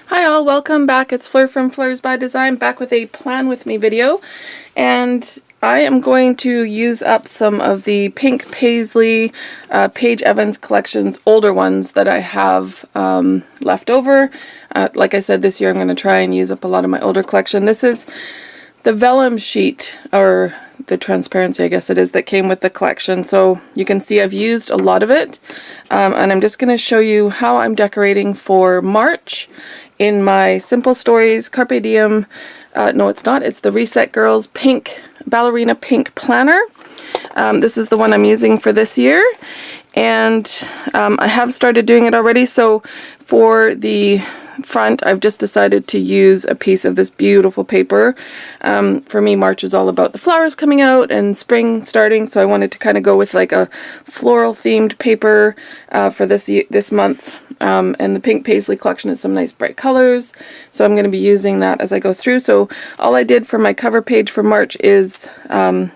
Hi all, welcome back. It's Fleur from Fleursbydesign back with a plan with me video, and I am going to use up some of the Pink Paislee Paige Evans collections, older ones that I have left over. Like I said, this year I'm going to try and use up a lot of my older collection. This is the vellum sheet, or the transparency I guess it is, that came with the collection. So you can see I've used a lot of it, and I'm just going to show you how I'm decorating for March in my Simple Stories Carpe Diem, no it's not, it's the Reset Girls Pink Ballerina Pink Planner. This is the one I'm using for this year, and I have started doing it already. So for the front, I've just decided to use a piece of this beautiful paper. For me, March is all about the flowers coming out and spring starting, so I wanted to kind of go with like a floral themed paper for this month. And the Pink Paislee collection is some nice bright colors, so I'm going to be using that as I go through. So all I did for my cover page for March is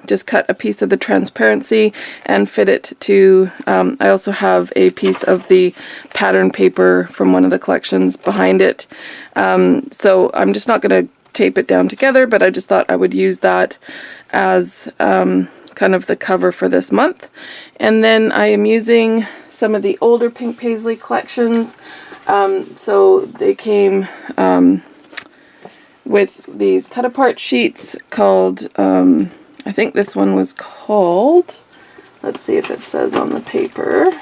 just cut a piece of the transparency and fit it to, I also have a piece of the pattern paper from one of the collections behind it. So I'm just not going to tape it down together, but I just thought I would use that as kind of the cover for this month. And then I am using some of the older Pink Paislee collections. So they came with these cut apart sheets called, I think this one was called, let's see if it says on the paper,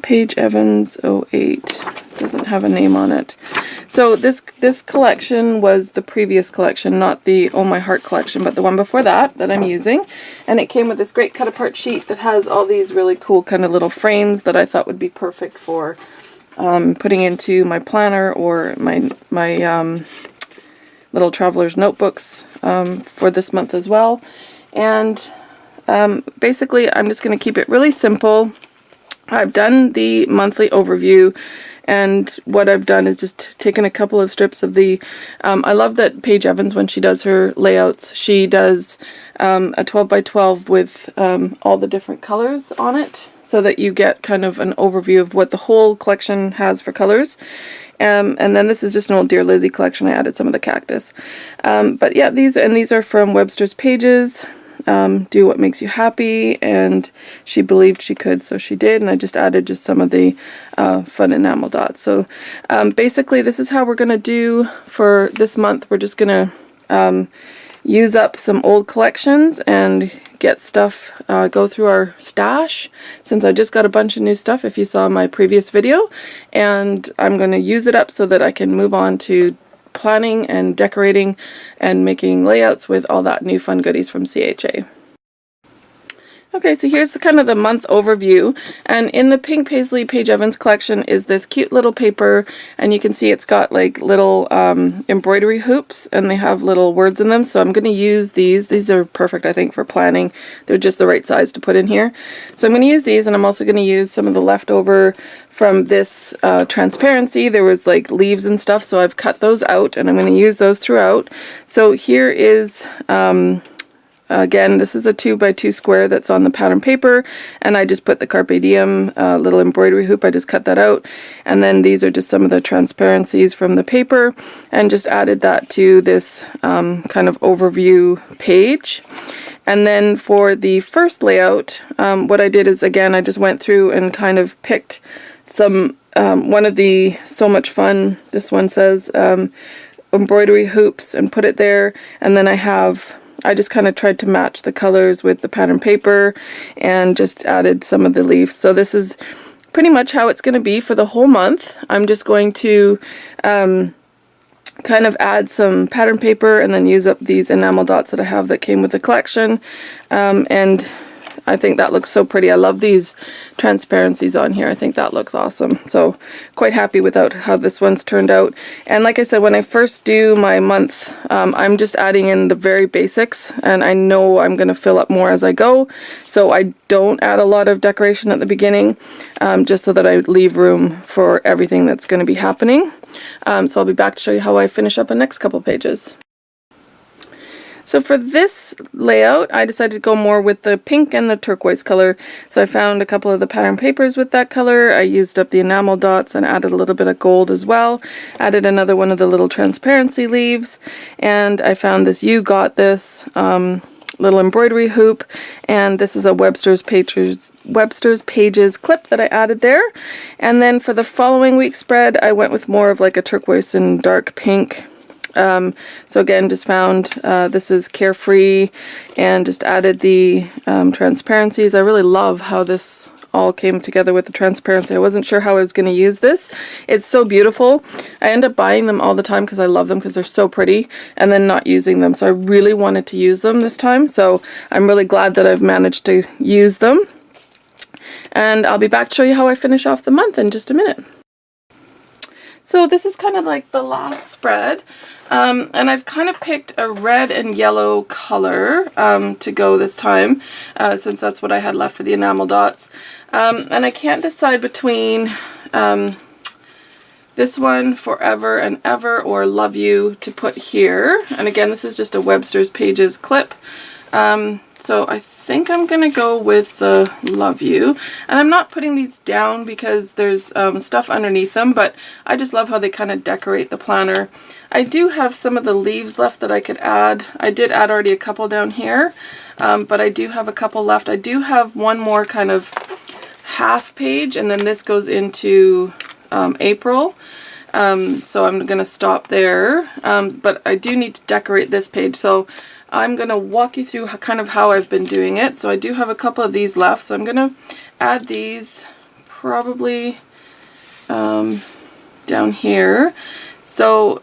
Paige Evans 08, doesn't have a name on it. So this collection was the previous collection, not the Oh My Heart collection, but the one before that I'm using. And it came with this great cut apart sheet that has all these really cool kind of little frames that I thought would be perfect for putting into my planner or my little traveler's notebooks for this month as well. And basically I'm just going to keep it really simple. I've done the monthly overview, and what I've done is just taken a couple of strips of the, I love that Paige Evans, when she does her layouts, she does a 12 by 12 with all the different colors on it, so that you get kind of an overview of what the whole collection has for colors. And then this is just an old Dear Lizzie collection. I added some of the cactus. But yeah, these are from Webster's Pages. Do what makes you happy, and she believed she could, so she did, and I just added just some of the fun enamel dots. So basically this is how we're going to do for this month. We're just going to use up some old collections and get stuff, go through our stash, since I just got a bunch of new stuff if you saw my previous video, and I'm going to use it up so that I can move on to planning and decorating and making layouts with all that new fun goodies from CHA. Okay, so here's the kind of the month overview, and in the Pink Paislee Paige Evans collection is this cute little paper, and you can see it's got like little embroidery hoops, and they have little words in them, so I'm going to use these. These are perfect, I think, for planning. They're just the right size to put in here. So I'm going to use these, and I'm also going to use some of the leftover from this transparency. There was like leaves and stuff, so I've cut those out, and I'm going to use those throughout. So here is again, this is a 2 by 2 square that's on the pattern paper, and I just put the Carpe Diem little embroidery hoop. I just cut that out, and then these are just some of the transparencies from the paper, and just added that to this kind of overview page. And then for the first layout, what I did is, again, I just went through and kind of picked some, one of the So Much Fun, this one says embroidery hoops, and put it there, and then I just kind of tried to match the colors with the pattern paper and just added some of the leaves. So this is pretty much how it's going to be for the whole month. I'm just going to kind of add some pattern paper and then use up these enamel dots that I have that came with the collection. And I think that looks so pretty. I love these transparencies on here. I think that looks awesome. So quite happy with how this one's turned out. And like I said, when I first do my month, I'm just adding in the very basics, and I know I'm going to fill up more as I go. So I don't add a lot of decoration at the beginning, just so that I leave room for everything that's going to be happening. So I'll be back to show you how I finish up the next couple pages. So for this layout, I decided to go more with the pink and the turquoise color. So I found a couple of the pattern papers with that color. I used up the enamel dots and added a little bit of gold as well. Added another one of the little transparency leaves, and I found this You Got This little embroidery hoop, and this is a Webster's Pages clip that I added there. And then for the following week spread, I went with more of like a turquoise and dark pink. So again, just found this is Carefree, and just added the transparencies. I really love how this all came together with the transparency. I wasn't sure how I was going to use this. It's so beautiful. I end up buying them all the time because I love them because they're so pretty, and then not using them. So I really wanted to use them this time. So I'm really glad that I've managed to use them. And I'll be back to show you how I finish off the month in just a minute. So this is kind of like the last spread. And I've kind of picked a red and yellow color to go this time, since that's what I had left for the enamel dots. And I can't decide between this one, Forever and Ever, or Love You, to put here. And again, this is just a Webster's Pages clip. So I think I'm going to go with the Love You. And I'm not putting these down because there's stuff underneath them, but I just love how they kind of decorate the planner. I do have some of the leaves left that I could add. I did add already a couple down here, but I do have a couple left. I do have one more kind of half page, and then this goes into April. So I'm going to stop there, but I do need to decorate this page. So I'm going to walk you through kind of how I've been doing it. So I do have a couple of these left, so I'm going to add these probably down here. So,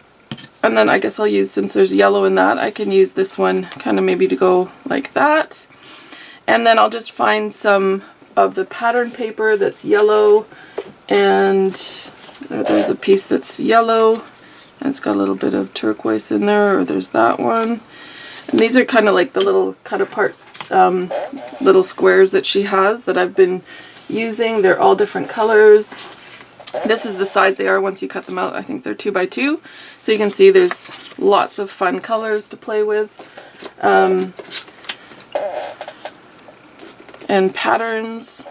and then I guess I'll use, since there's yellow in that, I can use this one kind of maybe to go like that. And then I'll just find some of the pattern paper that's yellow, and there's a piece that's yellow and it's got a little bit of turquoise in there, or there's that one. And these are kind of like the little cut apart little squares that she has that I've been using. They're all different colors. This is the size they are once you cut them out. I think they're 2 by 2. So you can see there's lots of fun colors to play with. And patterns.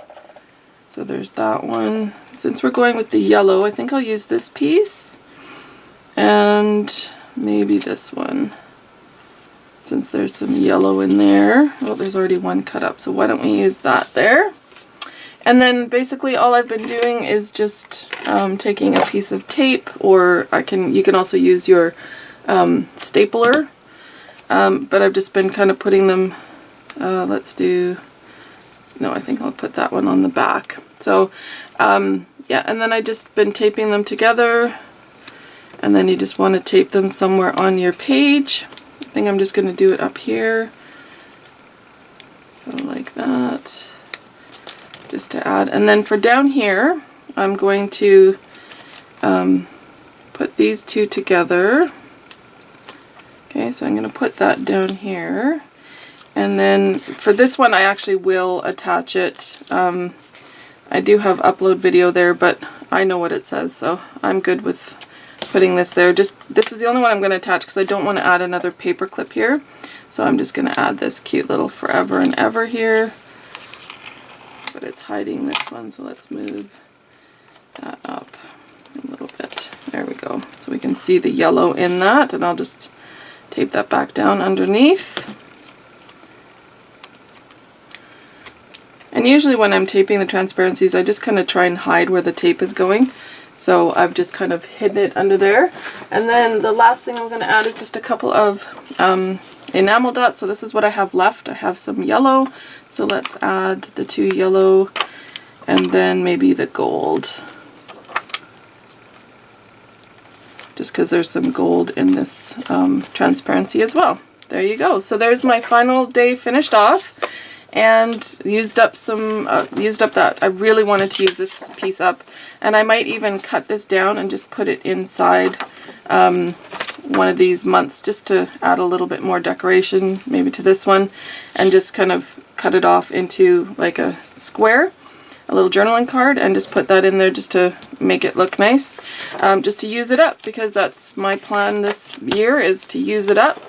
So there's that one. Since we're going with the yellow, I think I'll use this piece. And maybe this one, since there's some yellow in there. Oh, there's already one cut up, so why don't we use that there? And then basically all I've been doing is just taking a piece of tape, or you can also use your stapler, but I've just been kind of putting them, I think I'll put that one on the back. So yeah, and then I just been taping them together, and then you just want to tape them somewhere on your page. I think I'm just going to do it up here, so like that, just to add. And then for down here, I'm going to put these two together. Okay, so I'm going to put that down here, and then for this one I actually will attach it. I do have upload video there, but I know what it says, so I'm good with putting this there. This is the only one I'm going to attach because I don't want to add another paper clip here. So I'm just going to add this cute little Forever and Ever here. But it's hiding this one, so let's move that up a little bit. There we go. So we can see the yellow in that, and I'll just tape that back down underneath. And usually when I'm taping the transparencies, I just kind of try and hide where the tape is going. So I've just kind of hidden it under there. And then the last thing I'm going to add is just a couple of enamel dots. So this is what I have left. I have some yellow. So let's add the 2 yellow and then maybe the gold. Just because there's some gold in this transparency as well. There you go. So there's my final day finished off. And used up that. I really wanted to use this piece up, and I might even cut this down and just put it inside one of these months, just to add a little bit more decoration, maybe to this one, and just kind of cut it off into like a square, a little journaling card, and just put that in there just to make it look nice, just to use it up, because that's my plan this year, is to use it up.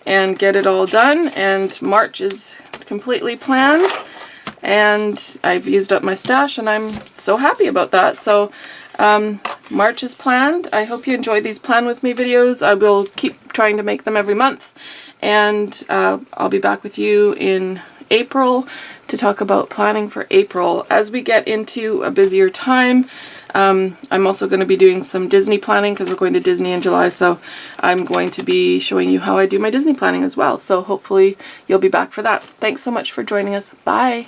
and get it all done. And March is completely planned, and I've used up my stash, and I'm so happy about that. So March is planned. I hope you enjoyed these Plan With Me videos. I will keep trying to make them every month, and I'll be back with you in April to talk about planning for April. As we get into a busier time, I'm also going to be doing some Disney planning because we're going to Disney in July, so I'm going to be showing you how I do my Disney planning as well. So hopefully you'll be back for that. Thanks so much for joining us. Bye!